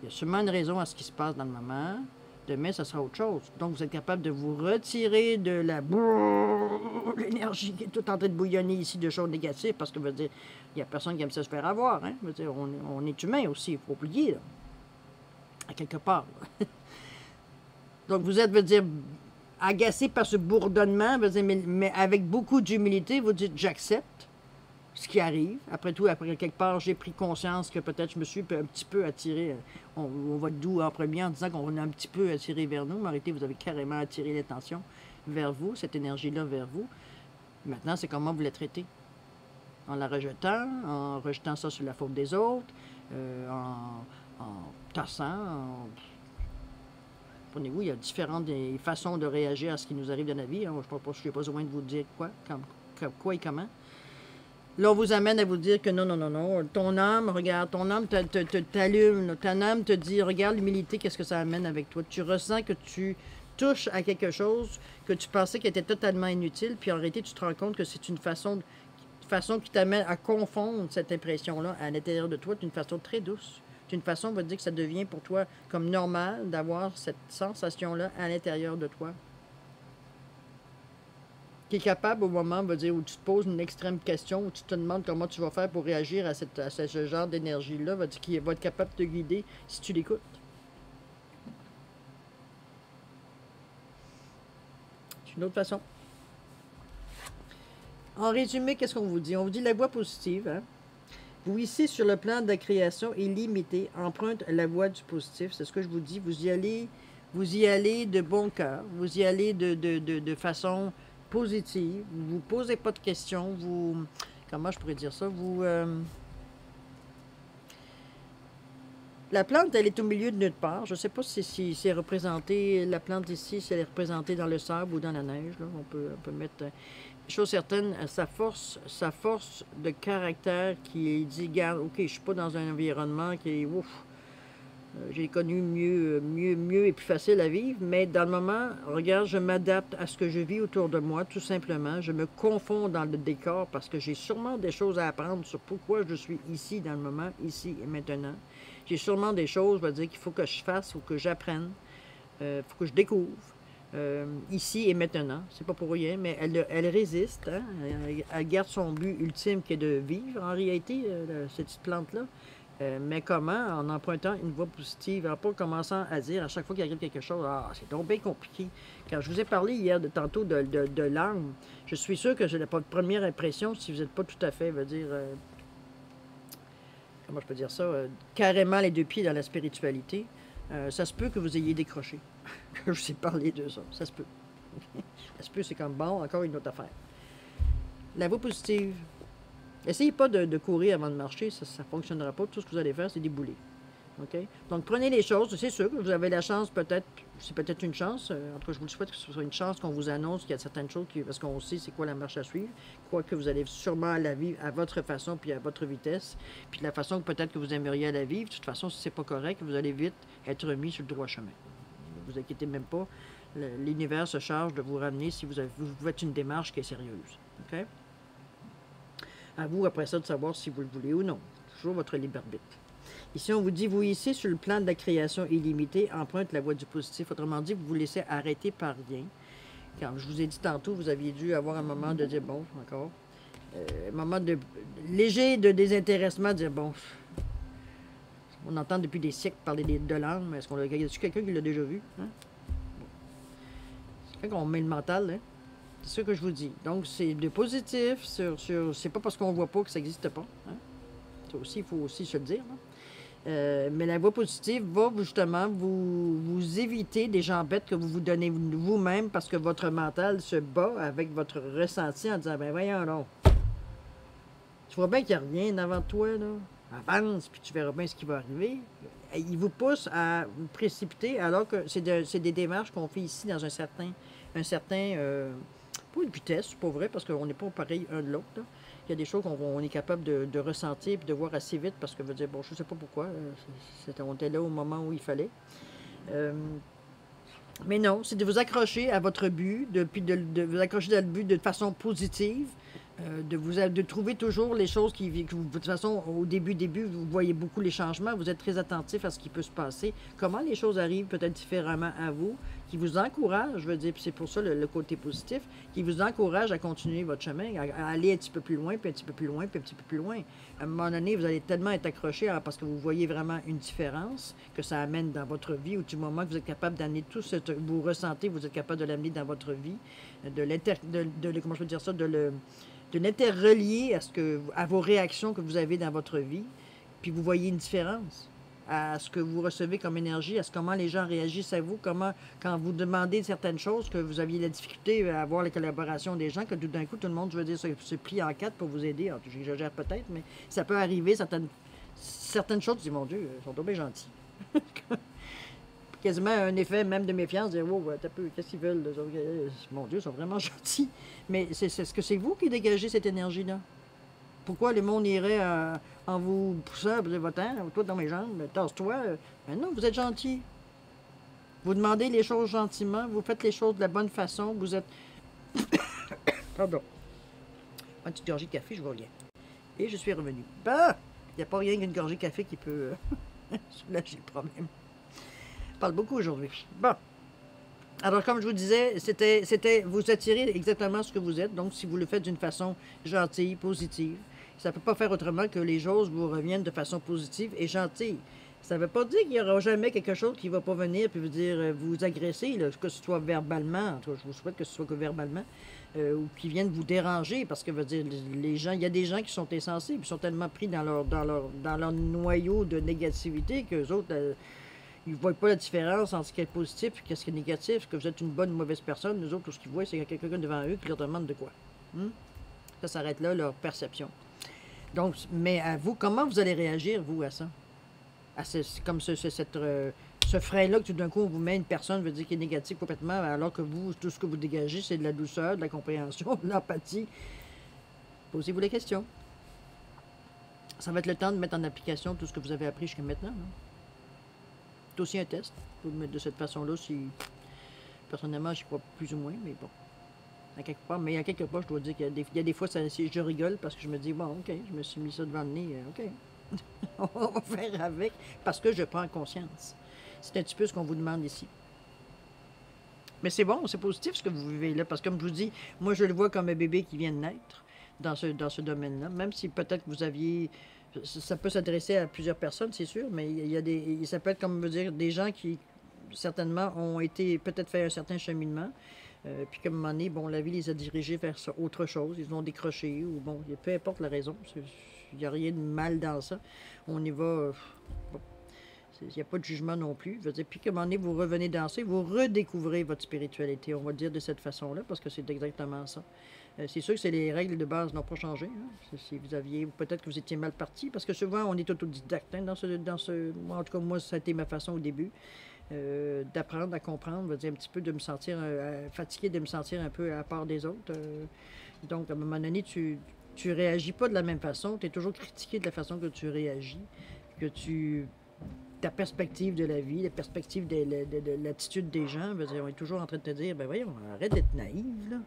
Il y a sûrement une raison à ce qui se passe dans le moment. Demain, ça sera autre chose. Donc, vous êtes capable de vous retirer de l'énergie qui est toute en train de bouillonner ici de choses négatives, parce que, je veux dire, il n'y a personne qui aime ça se faire avoir. Hein? Je veux dire, on est humain aussi, il faut oublier, là, à quelque part. Donc, vous êtes, je veux dire, agacé par ce bourdonnement, dire, mais avec beaucoup d'humilité, vous dites, j'accepte ce qui arrive. Après tout, après quelque part, j'ai pris conscience que peut-être je me suis un petit peu attiré. On va être doux en premier en disant qu'on a un petit peu attiré vers nous. Mais arrêtez, vous avez carrément attiré l'attention vers vous, cette énergie-là vers vous. Maintenant, c'est comment vous la traitez. En la rejetant, en rejetant ça sur la faute des autres, en tassant, Comprenez-vous, il y a différentes façons de réagir à ce qui nous arrive dans la vie. Hein. Je n'ai pas besoin de vous dire quoi et comment. Là, on vous amène à vous dire que non, ton âme, regarde, ton âme t'allume, ton âme te dit, regarde l'humilité, qu'est-ce que ça amène avec toi. Tu ressens que tu touches à quelque chose que tu pensais qui était totalement inutile, puis en réalité, tu te rends compte que c'est une façon qui t'amène à confondre cette impression-là à l'intérieur de toi d'une façon très douce, D'une façon, on va dire que ça devient pour toi comme normal d'avoir cette sensation-là à l'intérieur de toi. Qui est capable au moment, on va dire, où tu te poses une extrême question, où tu te demandes comment tu vas faire pour réagir à, ce genre d'énergie-là, qui va être capable de te guider si tu l'écoutes. C'est une autre façon. En résumé, qu'est-ce qu'on vous dit? On vous dit la voie positive. Hein? Vous, ici, sur le plan de la création illimitée, emprunte la voie du positif. C'est ce que je vous dis. Vous y allez de bon cœur. Vous y allez de façon positive. Vous ne vous posez pas de questions. Comment je pourrais dire ça? La plante, elle est au milieu de nulle part. Je ne sais pas si c'est représenté, la plante ici, si elle est représentée dans le sable ou dans la neige. Là. On peut mettre... chose certaine, sa force de caractère qui dit, regarde, ok, je ne suis pas dans un environnement qui est, ouf, j'ai connu mieux et plus facile à vivre, mais dans le moment, regarde, je m'adapte à ce que je vis autour de moi, tout simplement. Je me confonds dans le décor parce que j'ai sûrement des choses à apprendre sur pourquoi je suis ici, dans le moment, ici et maintenant. J'ai sûrement des choses, on va dire, qu'il faut que je fasse ou que j'apprenne, il faut que je découvre. Ici et maintenant, c'est pas pour rien, mais elle résiste, hein? Elle garde son but ultime qui est de vivre en réalité, cette petite plante-là. Mais comment? En empruntant une voie positive, en pas commençant à dire à chaque fois qu'il arrive quelque chose, ah, c'est donc bien compliqué. Quand je vous ai parlé hier tantôt de l'âme, je suis sûr que j'ai la première impression, si vous n'êtes pas tout à fait, veut dire, comment je peux dire ça, carrément les deux pieds dans la spiritualité, ça se peut que vous ayez décroché. Que je vous ai parlé de ça. Ça se peut. Ça se peut, c'est comme bon, encore une autre affaire. La voie positive. Essayez pas de courir avant de marcher, ça ne fonctionnera pas. Tout ce que vous allez faire, c'est débouler. OK? Donc, prenez les choses. C'est sûr que vous avez la chance, peut-être, c'est peut-être une chance. En tout cas, je vous le souhaite que ce soit une chance qu'on vous annonce qu'il y a certaines choses, parce qu'on sait c'est quoi la marche à suivre. Quoique vous allez sûrement la vivre à votre façon, puis à votre vitesse, puis de la façon que peut-être que vous aimeriez la vivre. De toute façon, si c'est pas correct, vous allez vite être remis sur le droit chemin. Ne vous inquiétez même pas. L'univers se charge de vous ramener si vous faites une démarche qui est sérieuse. OK? À vous, après ça, de savoir si vous le voulez ou non. Toujours votre libre arbitre. Ici, on vous dit, vous ici, sur le plan de la création illimitée, emprunte la voie du positif. Autrement dit, vous vous laissez arrêter par rien. Comme je vous ai dit tantôt, vous aviez dû avoir un moment de dire, bon, encore, un moment léger de désintéressement, de dire, bon, on entend depuis des siècles parler de l'âme, est-ce qu'on a quelqu'un qui l'a déjà vu? Hein? Bon. C'est quand on met le mental, hein? C'est ce que je vous dis. Donc, c'est de positif, c'est pas parce qu'on ne voit pas que ça n'existe pas. Hein? Ça aussi, il faut aussi se le dire. Mais la voie positive va justement vous éviter des gens bêtes que vous vous donnez vous-même parce que votre mental se bat avec votre ressenti en disant, ben voyons donc, tu vois bien qu'il n'y a rien devant toi, là. Avance, puis tu verras bien ce qui va arriver. Il vous pousse à vous précipiter alors que c'est des démarches qu'on fait ici dans un certain pas une vitesse, c'est pas vrai, parce qu'on n'est pas pareil un de l'autre. Il y a des choses qu'on est capable de ressentir et de voir assez vite, parce que je veux dire, bon, je ne sais pas pourquoi, on était là au moment où il fallait. Mais non, c'est de vous accrocher à votre but, puis de vous accrocher dans le but de façon positive, de trouver toujours les choses que vous, de toute façon, au début, vous voyez beaucoup les changements, vous êtes très attentif à ce qui peut se passer, comment les choses arrivent peut-être différemment à vous, qui vous encourage, je veux dire, puis c'est pour ça le côté positif, qui vous encourage à continuer votre chemin, à aller un petit peu plus loin, puis un petit peu plus loin, puis un petit peu plus loin. À un moment donné, vous allez tellement être accroché parce que vous voyez vraiment une différence que ça amène dans votre vie, ou du moment que vous êtes capable d'amener tout ce que vous ressentez, vous êtes capable de l'amener dans votre vie, comment je peux dire ça, de l'interrelier à vos réactions que vous avez dans votre vie, puis vous voyez une différence à ce que vous recevez comme énergie, comment les gens réagissent à vous, quand vous demandez certaines choses, que vous aviez la difficulté à avoir la collaboration des gens, que tout d'un coup, tout le monde, je veux dire, se plie en quatre pour vous aider. J'exagère peut-être, mais ça peut arriver, certaines choses, je dis, mon Dieu, ils sont trop bien gentils. Quasiment un effet même de méfiance, dire, wow, t'as peu, qu'est-ce qu'ils veulent? Mon Dieu, ils sont vraiment gentils. Mais est-ce que c'est vous qui dégagez cette énergie-là? Pourquoi le monde irait en vous poussant, vous votant, toi dans mes jambes, tasse-toi? Mais non, vous êtes gentil. Vous demandez les choses gentiment, vous faites les choses de la bonne façon, vous êtes... Pardon. Une petite gorgée de café, je reviens. Et je suis revenu. Bah! Il n'y a pas rien qu'une gorgée de café qui peut Soulager le problème. Je parle beaucoup aujourd'hui. Bon. Alors, comme je vous disais, vous attirez exactement ce que vous êtes. Donc, si vous le faites d'une façon gentille, positive, ça ne peut pas faire autrement que les choses vous reviennent de façon positive et gentille. Ça ne veut pas dire qu'il n'y aura jamais quelque chose qui ne va pas venir puis vous dire, vous agresser, là, que ce soit verbalement, en tout cas, je vous souhaite que ce soit que verbalement, ou qui viennent vous déranger, parce que veut dire, les gens, il y a des gens qui sont insensibles, qui sont tellement pris dans leur noyau de négativité qu'eux autres, ils ne voient pas la différence entre ce qui est positif et ce qui est négatif, que vous êtes une bonne ou mauvaise personne. Nous autres, tout ce qu'ils voient, c'est qu'il y a quelqu'un devant eux qui leur demande de quoi. Ça s'arrête là, leur perception. Donc, mais à vous, comment vous allez réagir, vous, à ça? Comme ce frein-là que tout d'un coup, on vous met une personne, veut dire qu'il est négatif complètement, alors que vous, tout ce que vous dégagez, c'est de la douceur, de la compréhension, de l'empathie. Posez-vous les questions. Ça va être le temps de mettre en application tout ce que vous avez appris jusqu'à maintenant. Non? C'est aussi un test. Vous le mettre de cette façon-là, si personnellement, je crois plus ou moins, mais bon. À quelque part, mais à quelque part, je dois dire qu'il y a des fois, je rigole parce que je me dis, bon, OK, je me suis mis ça devant le nez, OK. On va faire avec parce que je prends conscience. C'est un petit peu ce qu'on vous demande ici. Mais c'est bon, c'est positif ce que vous vivez là, parce que comme je vous dis, moi, je le vois comme un bébé qui vient de naître dans ce domaine-là, même si peut-être que vous aviez... Ça peut s'adresser à plusieurs personnes, c'est sûr, mais il y a ça peut être, comme vous dire, des gens qui, certainement, ont été peut-être fait un certain cheminement, puis comme un moment donné, bon, la vie les a dirigés vers autre chose, ils ont décroché, ou bon, peu importe la raison, il n'y a rien de mal dans ça. On y va, bon, il n'y a pas de jugement non plus. Je veux dire, puis qu'à un moment donné, vous revenez danser, vous redécouvrez votre spiritualité, on va le dire de cette façon-là, parce que c'est exactement ça. C'est sûr que les règles de base n'ont pas changé. Hein. Si vous aviez, peut-être que vous étiez mal parti, parce que souvent on est autodidacte. Hein, moi, en tout cas, moi, ça a été ma façon au début d'apprendre à comprendre, dire un petit peu de me sentir fatigué, de me sentir un peu à part des autres. Donc, à un moment donné, tu réagis pas de la même façon. Tu es toujours critiqué de la façon que tu réagis, ta perspective de la vie, la perspective de l'attitude des gens. Dire, on est toujours en train de te dire, ben voyons, arrête d'être naïve, là.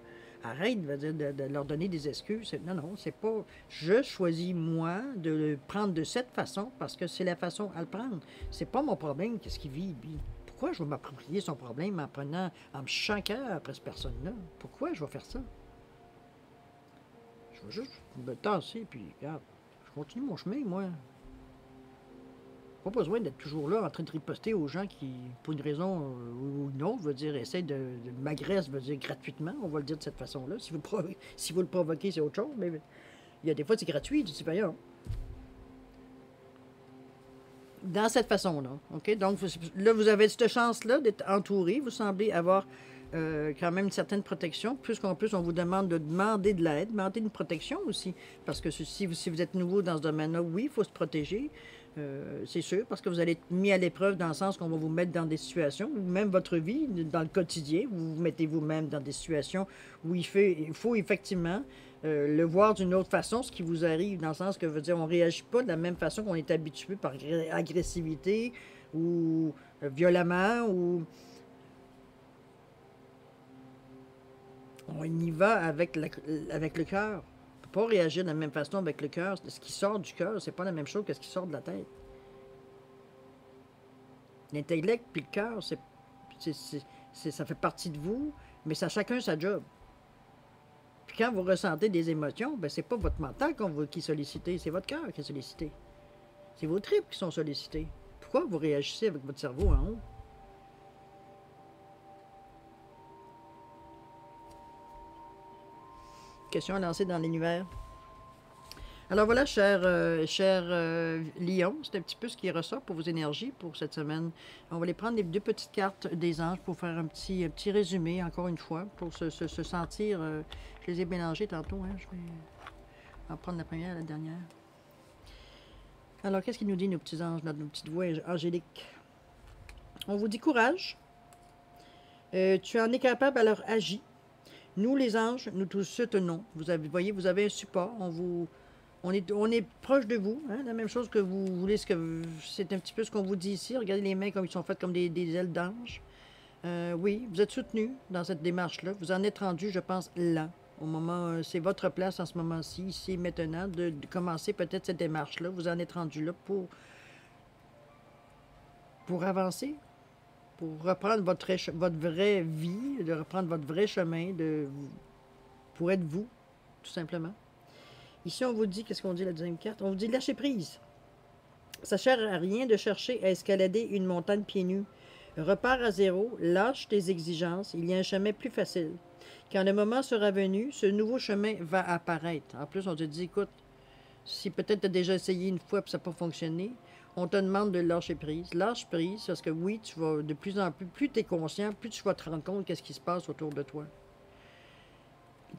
Arrête de leur donner des excuses. Non, non, c'est pas... Je choisis, moi, de le prendre de cette façon parce que c'est la façon à le prendre. C'est pas mon problème, qu'est-ce qu'il vit, lui. Pourquoi je vais m'approprier son problème en me chanquant après cette personne-là? Pourquoi je vais faire ça? Je vais juste me tasser, puis regarde, je continue mon chemin, moi. Pas besoin d'être toujours là en train de riposter aux gens qui, pour une raison ou une autre, veut dire, essayent de m'agresser, veut dire gratuitement, on va le dire de cette façon-là. Si vous le provoquez, c'est autre chose, mais il y a des fois, c'est gratuit, c'est payant. Dans cette façon-là, OK? Donc, là, vous avez cette chance-là d'être entouré. Vous semblez avoir quand même une certaine protection. Plus qu'en plus, on vous demande de demander de l'aide, demander une protection aussi. Parce que si vous êtes nouveau dans ce domaine-là, oui, il faut se protéger. C'est sûr, parce que vous allez être mis à l'épreuve dans le sens qu'on va vous mettre dans des situations, ou même votre vie, dans le quotidien, vous vous mettez vous-même dans des situations où il faut effectivement le voir d'une autre façon, ce qui vous arrive, dans le sens que, veut dire, on ne réagit pas de la même façon qu'on est habitué par agressivité ou violemment, ou on y va avec le cœur. On ne peut pas réagir de la même façon avec le cœur. Ce qui sort du cœur, c'est pas la même chose que ce qui sort de la tête. L'intellect puis le cœur, ça fait partie de vous, mais ça chacun sa job. Puis quand vous ressentez des émotions, ben c'est pas votre mental qui est sollicité, c'est votre cœur qui est sollicité. C'est vos tripes qui sont sollicités. Pourquoi vous réagissez avec votre cerveau en haut? Question à lancer dans l'univers. Alors voilà, cher Lion, c'est un petit peu ce qui ressort pour vos énergies pour cette semaine. On va aller prendre les deux petites cartes des anges pour faire un petit résumé, encore une fois, pour se sentir... je les ai mélangées tantôt, hein, je vais en prendre la première et la dernière. Alors, qu'est-ce qu'il nous dit, nos petits anges, nos petites voix angéliques? On vous dit courage. Tu en es capable, alors agis. Nous, les anges, nous tous soutenons. Vous avez un support. On est proche de vous. Hein, la même chose que vous voulez. C'est un petit peu ce qu'on vous dit ici. Regardez les mains comme ils sont faites comme des ailes d'ange. Oui, vous êtes soutenus dans cette démarche-là. Vous en êtes rendu, je pense, là. Au moment, c'est votre place en ce moment-ci, ici, maintenant, de commencer peut-être cette démarche-là. Vous en êtes rendu là pour pour avancer, pour reprendre votre vraie vie, de reprendre votre vrai chemin, pour être vous, tout simplement. Ici, on vous dit, qu'est-ce qu'on dit la deuxième carte? On vous dit lâcher prise. Ça ne sert à rien de chercher à escalader une montagne pieds nus. Repars à zéro, lâche tes exigences, il y a un chemin plus facile. Quand le moment sera venu, ce nouveau chemin va apparaître. En plus, on te dit, écoute, si peut-être tu as déjà essayé une fois et ça n'a pas fonctionné, on te demande de lâcher prise. Lâche prise, parce que oui, tu vas de plus en plus tu es conscient, plus tu vas te rendre compte de ce qui se passe autour de toi.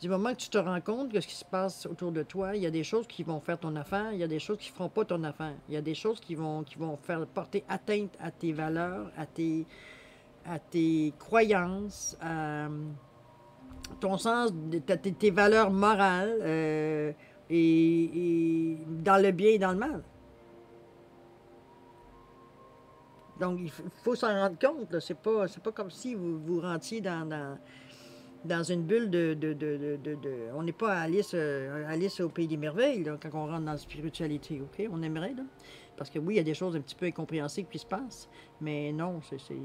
Du moment que tu te rends compte de ce qui se passe autour de toi, il y a des choses qui vont faire ton affaire, il y a des choses qui ne feront pas ton affaire. Il y a des choses qui vont faire porter atteinte à tes valeurs, à tes croyances, à ton sens, tes valeurs morales, et dans le bien et dans le mal. Donc, il faut s'en rendre compte. C'est pas comme si vous rentriez dans une bulle on n'est pas Alice au Pays des Merveilles, là, quand on rentre dans la spiritualité, OK? On aimerait, là. Parce que oui, il y a des choses un petit peu incompréhensibles qui se passent, mais non, il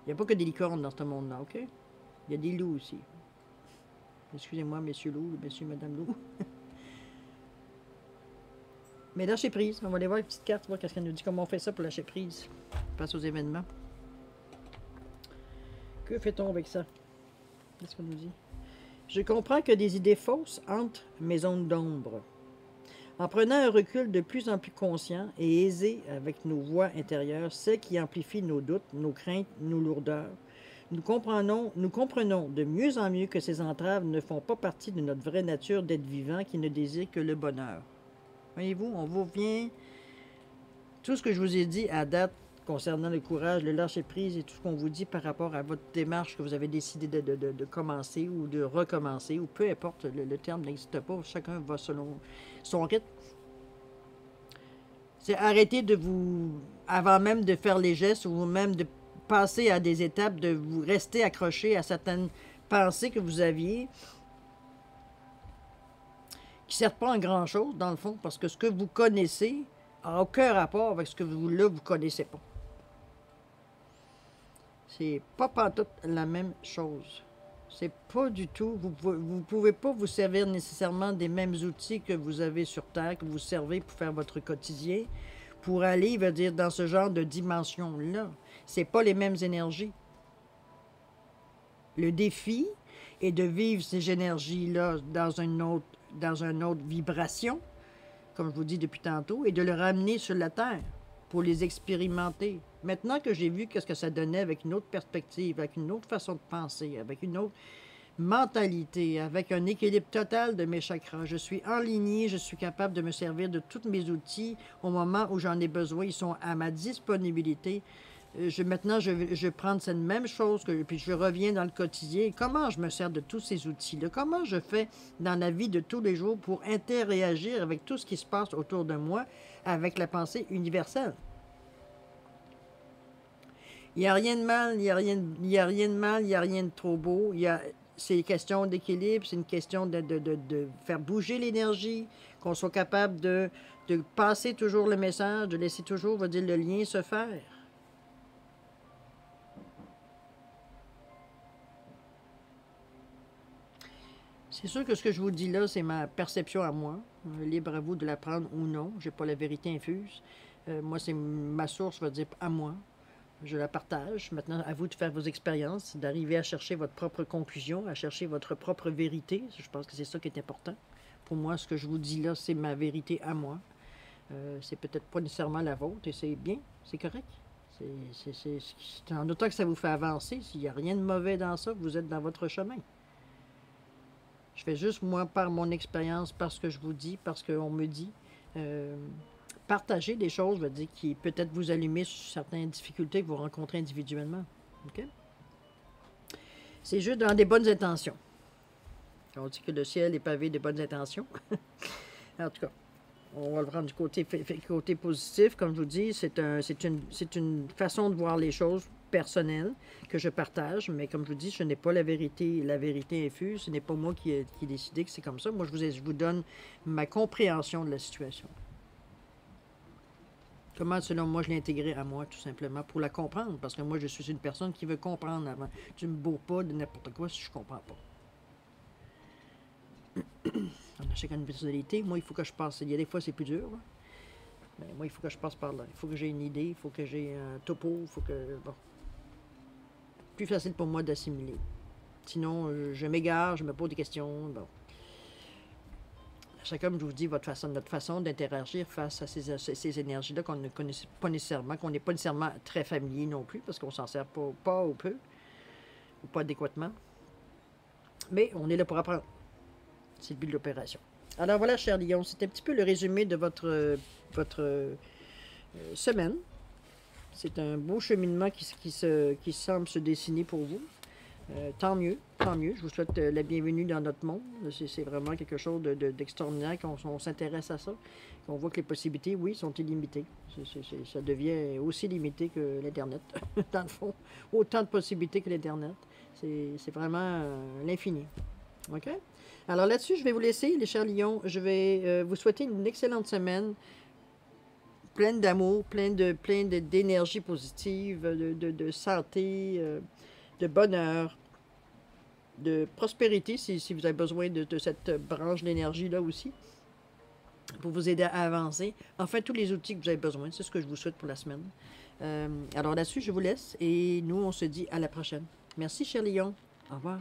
n'y a pas que des licornes dans ce monde-là, OK? Il y a des loups aussi. Excusez-moi, messieurs loups, messieurs, madame loup. Mais lâcher prise. On va aller voir une petite carte, voir qu'est-ce qu'elle nous dit, comment on fait ça pour lâcher prise. On passe aux événements. Que fait-on avec ça? Qu'est-ce qu'on nous dit? Je comprends que des idées fausses hantent mes zones d'ombre. En prenant un recul de plus en plus conscient et aisé avec nos voix intérieures, celles qui amplifient nos doutes, nos craintes, nos lourdeurs, nous comprenons de mieux en mieux que ces entraves ne font pas partie de notre vraie nature d'être vivant qui ne désire que le bonheur. Voyez-vous, on vous vient... Tout ce que je vous ai dit à date concernant le courage, le lâcher-prise et tout ce qu'on vous dit par rapport à votre démarche que vous avez décidé de commencer ou de recommencer, ou peu importe, le terme n'existe pas, chacun va selon son rythme. C'est arrêter de vous, avant même de faire les gestes ou même de passer à des étapes, de vous rester accroché à certaines pensées que vous aviez qui ne servent pas à grand-chose, dans le fond, parce que ce que vous connaissez n'a aucun rapport avec ce que vous ne connaissez pas. C'est pas pantoute la même chose. C'est pas du tout... Vous pouvez pas vous servir nécessairement des mêmes outils que vous avez sur Terre, que vous servez pour faire votre quotidien, pour aller, veut dire, dans ce genre de dimension-là. C'est pas les mêmes énergies. Le défi est de vivre ces énergies-là dans une autre vibration, comme je vous dis depuis tantôt, et de le ramener sur la Terre pour les expérimenter. Maintenant que j'ai vu qu'est-ce que ça donnait avec une autre perspective, avec une autre façon de penser, avec une autre mentalité, avec un équilibre total de mes chakras, je suis enlignée, je suis capable de me servir de tous mes outils au moment où j'en ai besoin. Ils sont à ma disponibilité. Maintenant, je prends cette même chose, puis je reviens dans le quotidien. Comment je me sers de tous ces outils-là? Comment je fais dans la vie de tous les jours pour interréagir avec tout ce qui se passe autour de moi, avec la pensée universelle? Il n'y a rien de mal, il n'y a rien de mal, il n'y a rien de trop beau. C'est une question d'équilibre, c'est une question de faire bouger l'énergie, qu'on soit capable de passer toujours le message, de laisser toujours, on va dire, le lien se faire. C'est sûr que ce que je vous dis là, c'est ma perception à moi. Libre à vous de la prendre ou non. Je n'ai pas la vérité infuse. Moi, c'est ma source, je vais dire, à moi. Je la partage. Maintenant, à vous de faire vos expériences, d'arriver à chercher votre propre conclusion, à chercher votre propre vérité. Je pense que c'est ça qui est important. Pour moi, ce que je vous dis là, c'est ma vérité à moi. C'est peut-être pas nécessairement la vôtre, et c'est bien, c'est correct. C'est en autant que ça vous fait avancer. S'il n'y a rien de mauvais dans ça, vous êtes dans votre chemin. Je fais juste, moi, par mon expérience, par ce que je vous dis, parce qu'on me dit, partager des choses, je veux dire, qui peut-être vous allumer sur certaines difficultés que vous rencontrez individuellement. OK? C'est juste dans des bonnes intentions. On dit que le ciel est pavé de bonnes intentions. En tout cas, on va le prendre du côté positif. Comme je vous dis, c'est une façon de voir les choses personnelle que je partage, mais comme je vous dis, je n'ai pas la vérité infuse. Ce n'est pas moi qui ai décidé que c'est comme ça. Moi, je vous donne ma compréhension de la situation. Comment, selon moi, je l'ai intégrée à moi, tout simplement, pour la comprendre. Parce que moi, je suis une personne qui veut comprendre avant. Tu me bourres pas de n'importe quoi si je comprends pas. On a chacun une personnalité. Moi, il faut que je passe. Il y a des fois, c'est plus dur. Là. Mais moi, il faut que je passe par là. Il faut que j'ai une idée. Il faut que j'ai un topo. Il faut que. Bon. Plus facile pour moi d'assimiler. Sinon, je m'égare, je me pose des questions. Bon. Chacun, je vous dis, notre façon d'interagir face à ces énergies-là qu'on ne connaît pas nécessairement, qu'on n'est pas nécessairement très familier non plus, parce qu'on s'en sert pas ou peu, ou pas adéquatement. Mais on est là pour apprendre. C'est le but de l'opération. Alors voilà, cher Lion, c'est un petit peu le résumé de votre semaine. C'est un beau cheminement qui semble se dessiner pour vous. Tant mieux, tant mieux. Je vous souhaite la bienvenue dans notre monde. C'est vraiment quelque chose d'extraordinaire qu'on s'intéresse à ça. Qu'on voit que les possibilités, oui, sont illimitées. Ça devient aussi limité que l'Internet, dans le fond. Autant de possibilités que l'Internet. C'est vraiment l'infini. OK? Alors là-dessus, je vais vous laisser, les chers lions. Je vais vous souhaiter une excellente semaine, pleine d'amour, pleine d'énergie positive, de santé, de bonheur, de prospérité, si vous avez besoin de cette branche d'énergie-là aussi, pour vous aider à avancer. Enfin, tous les outils que vous avez besoin, c'est ce que je vous souhaite pour la semaine. Alors là-dessus, je vous laisse et nous, on se dit à la prochaine. Merci, cher lion. Au revoir.